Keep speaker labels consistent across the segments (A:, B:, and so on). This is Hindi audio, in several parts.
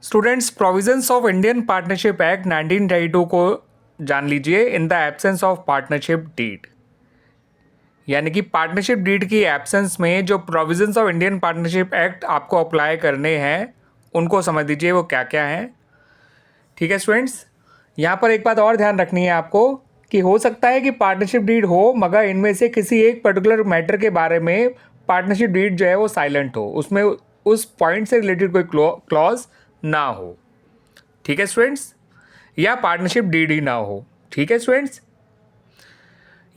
A: Students, provisions of Indian partnership act 1932 को जान लीजिए in the absence of partnership deed. यानी कि पार्टनरशिप डीड की एब्सेंस में जो provisions of Indian partnership act आपको अप्लाई करने हैं उनको समझ लीजिए वो क्या क्या हैं। ठीक है स्टूडेंट्स, यहाँ पर एक बात और ध्यान रखनी है आपको कि हो सकता है कि पार्टनरशिप डीड हो मगर इनमें से किसी एक पर्टिकुलर मैटर के बारे में पार्टनरशिप डीड जो है वो साइलेंट हो, उसमें उस पॉइंट से रिलेटेड कोई क्लॉज ना हो। ठीक है स्टूडेंट्स, या पार्टनरशिप डीड ही ना हो। ठीक है स्टूडेंट्स,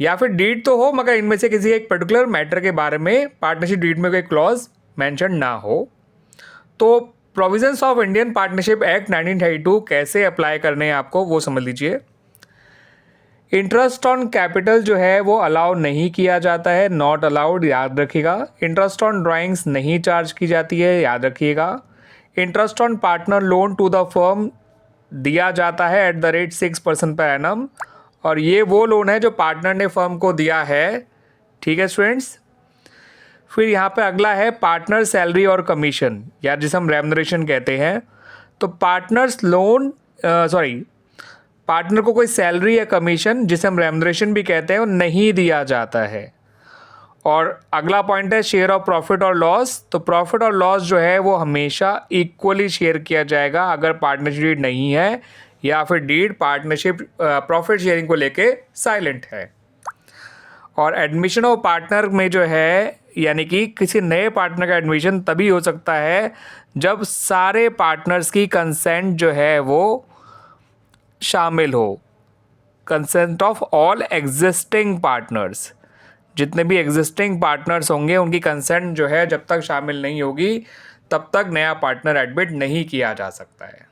A: या फिर डीड तो हो मगर इनमें से किसी एक पर्टिकुलर मैटर के बारे में पार्टनरशिप डीड में कोई क्लॉज मेंशन ना हो। तो provisions of Indian partnership act 1932 कैसे अप्लाई करने हैं आपको वो समझ लीजिए। इंटरेस्ट ऑन कैपिटल जो है वो अलाउ नहीं किया जाता है, नॉट अलाउड, याद रखिएगा। इंटरेस्ट ऑन ड्राइंग्स नहीं चार्ज की जाती है, याद रखिएगा। Interest on partner loan to the firm दिया जाता है at the rate 6% per annum, और ये वो लोन है जो पार्टनर ने फर्म को दिया है। ठीक है स्टूडेंट्स, फिर यहाँ पे अगला है पार्टनर सैलरी और कमीशन, या जिसे हम रेम्युनरेशन कहते हैं। तो पार्टनर्स लोन पार्टनर को कोई सैलरी या कमीशन जिसे हम रेम्युनरेशन भी कहते हैं वो नहीं दिया जाता है। और अगला पॉइंट है शेयर ऑफ प्रॉफिट और लॉस। तो प्रॉफिट और लॉस जो है वो हमेशा इक्वली शेयर किया जाएगा अगर पार्टनरशिप डीड नहीं है या फिर डीड पार्टनरशिप प्रॉफिट शेयरिंग को लेके साइलेंट है। और एडमिशन ऑफ पार्टनर में जो है यानी कि किसी नए पार्टनर का एडमिशन तभी हो सकता है जब सारे पार्टनर्स की कंसेंट जो है वो शामिल हो। Consent of all existing partners, जितने भी एग्जिस्टिंग पार्टनर्स होंगे उनकी कंसेंट जो है जब तक शामिल नहीं होगी तब तक नया पार्टनर एडमिट नहीं किया जा सकता है।